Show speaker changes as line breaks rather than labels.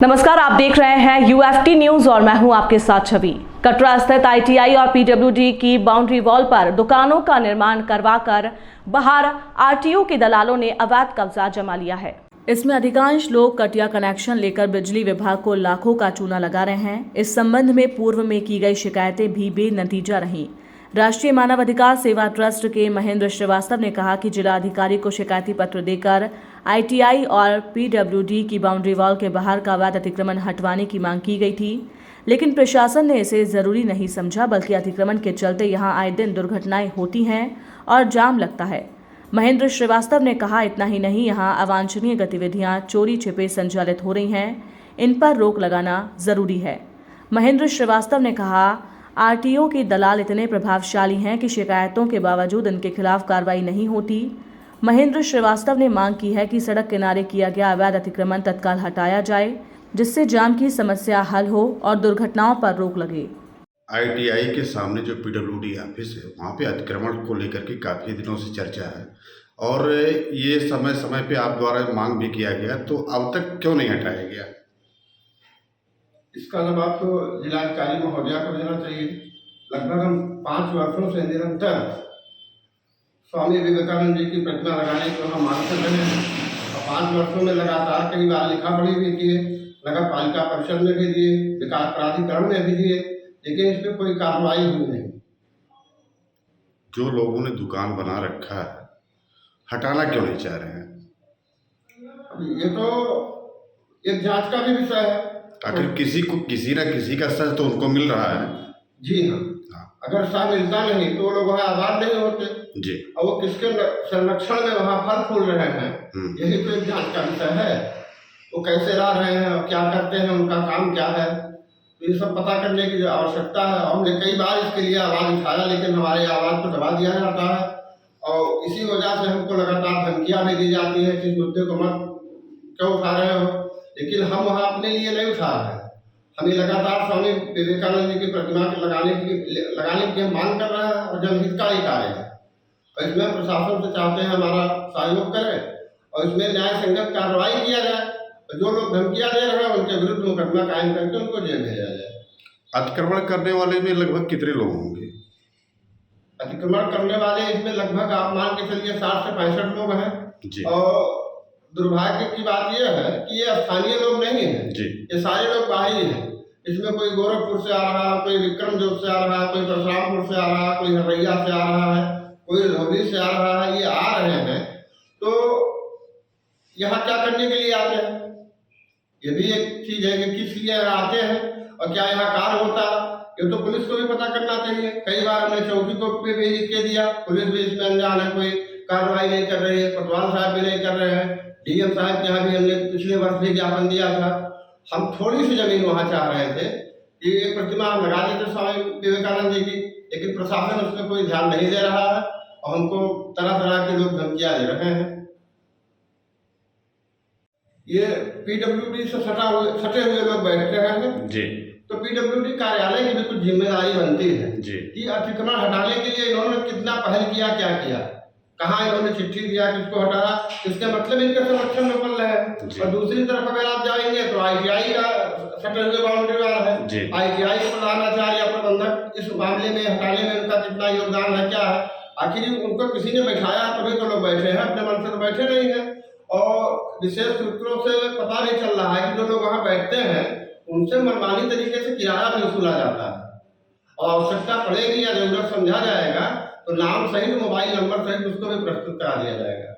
नमस्कार, आप देख रहे हैं यूएफटी न्यूज और मैं हूं आपके साथ छवि। कटरा स्थित आईटीआई और पीडब्ल्यूडी की बाउंड्री वॉल पर दुकानों का निर्माण करवाकर बाहर आरटीओ के दलालों ने अवैध कब्जा जमा लिया है। इसमें अधिकांश लोग कटिया कनेक्शन लेकर बिजली विभाग को लाखों का चूना लगा रहे हैं। इस संबंध में पूर्व में की गई शिकायतें भी बेनतीजा रहीं। राष्ट्रीय मानव अधिकार सेवा ट्रस्ट के महेंद्र श्रीवास्तव ने कहा कि जिला अधिकारी को शिकायती पत्र देकर आईटीआई और पीडब्ल्यूडी की बाउंड्री वॉल के बाहर का अवैध अतिक्रमण हटवाने की मांग की गई थी, लेकिन प्रशासन ने इसे जरूरी नहीं समझा, बल्कि अतिक्रमण के चलते यहां आए दिन दुर्घटनाएं होती हैं और जाम लगता है। महेंद्र श्रीवास्तव ने कहा, इतना ही नहीं, यहाँ अवांछनीय गतिविधियां चोरी छिपे संचालित हो रही हैं, इन पर रोक लगाना जरूरी है। महेंद्र श्रीवास्तव ने कहा, आरटीओ के दलाल इतने प्रभावशाली हैं कि शिकायतों के बावजूद इनके खिलाफ कार्रवाई नहीं होती। महेंद्र श्रीवास्तव ने मांग की है कि सड़क किनारे किया गया अवैध अतिक्रमण तत्काल हटाया जाए, जिससे जाम की समस्या हल हो और दुर्घटनाओं पर रोक लगे।
आईटीआई के सामने जो पीडब्ल्यूडी ऑफिस है, वहाँ पे अतिक्रमण को लेकर के काफ़ी दिनों से चर्चा है और ये समय समय पे आप द्वारा मांग भी किया गया, तो अब तक क्यों नहीं हटाया गया?
इसका जवाब तो जिलाधिकारी महोदया को देना चाहिए। लगभग हम 5 वर्षों से निरंतर स्वामी विवेकानंद जी की प्रतिमा लगाने को हम मांग कर रहे हैं और 5 वर्षों में लगातार कई बार लिखा पढ़ी भी किए, नगर पालिका परिषद में भी दिए, विकास प्राधिकरण में भी दिए, लेकिन इस पर कोई कार्रवाई हुई नहीं।
जो लोगों ने दुकान बना रखा है, हटाना क्यों नहीं चाह रहे हैं?
ये तो एक जांच का भी विषय है।
आखिर किसी को किसी न किसी का सच तो उनको मिल रहा है।
जी हाँ, अगर सच मिलता नहीं तो वो लोग वहाँ आबाद नहीं होते
जी, और
वो किसके संरक्षण में वहाँ फल फूल रहे हैं, यही तो एक जांच का विषय है। वो कैसे रह रहे हैं और क्या करते हैं, उनका काम क्या है, तो ये सब पता करने की आवश्यकता है। हमने कई बार इसके लिए आवाज़ उठाया, लेकिन हमारे आवाज़ को दबा दिया जाता है और इसी वजह से हमको लगातार धमकियाँ भी दी जाती हैं कि इस मुद्दे को मत क्यों उठा रहे हो, लेकिन हम वहाँ अपने लिए नहीं उठा रहे हैं। हमें लगातार स्वामी विवेकानंद जी की प्रतिमा के लगाने की हम मांग कर रहे हैं और जनहित का ही कार्य है और इसमें प्रशासन से चाहते हैं हमारा सहयोग करें और इसमें न्याय संगत कार्रवाई किया जाए और जो लोग धमकियाँ दे रहे हैं उनके विरुद्ध मुकदमा कायम करके उनको जेल भेजा जाए।
अतिक्रमण करने वाले में लगभग कितने लोग होंगे?
अतिक्रमण करने वाले इसमें लगभग आप मान के चलिए 60 से 65 लोग हैं
जी।
और दुर्भाग्य की बात यह है कि ये स्थानीय लोग नहीं हैं जी, ये सारे लोग बाहरी हैं। इसमें कोई गोरखपुर से आ रहा है, कोई विक्रमजोत से आ रहा है, कोई परशुरामपुर से आ रहा है, कोई हरैया से आ रहा है, कोई लोहरी से आ रहा है। ये आ रहे हैं तो यहाँ क्या करने के लिए आते हैं, ये भी एक चीज है कि किस लिए आते हैं और क्या यहाँ कार्य होता है, ये तो पुलिस को भी पता करना चाहिए। कई बार हमने चौकी को भी लिख के दिया, पुलिस भी इसमें अनजान है, कोई कार्रवाई नहीं कर रही है, कोतवाल साहब भी नहीं कर रहे हैं, डीएम साहब के यहाँ भी हमने पिछले वर्ष भी ज्ञापन दिया था। हम थोड़ी सी जमीन वहाँ चाह रहे थे कि एक प्रतिमा हम लगा देते स्वामी विवेकानंद जी की, लेकिन प्रशासन उस पर कोई ध्यान नहीं दे रहा है और हमको तरह तरह के लोग धमकियाँ दे रहे हैं। ये पीडब्ल्यूडी से सटे हुए लोग बैठ रहे हैं जी, तो पीडब्ल्यूडी कार्यालय की भी कुछ जिम्मेदारी बनती है जी कि अतिक्रमण हटाने के लिए इन्होंने कितना पहल किया, क्या किया, कहाँ इन्होंने चिट्ठी दिया, किसको हटाया, इसके मतलब इनके संरक्षण में पल रहे हैं। और दूसरी तरफ अगर आप जाएंगे तो आईटीआई का सटे हुए बाउंड्री वाला है, आईटीआई के प्रधानाचार्य या प्रबंधक इस मामले में हटाने में उनका कितना योगदान है, क्या है, आखिर उनको किसी ने बैठाया तभी तो लोग बैठे हैं, अपने मन से तो बैठे नहीं है। और विशेष सूत्रों से पता नहीं चल रहा है कि जो लोग वहाँ बैठते हैं उनसे मनमानी तरीके से किराया भी वसूला जाता है और आवश्यकता पड़ेगी या जरूरत समझा जाएगा तो नाम सहित मोबाइल नंबर सहित उसको भी प्रस्तुत करा दिया जाएगा।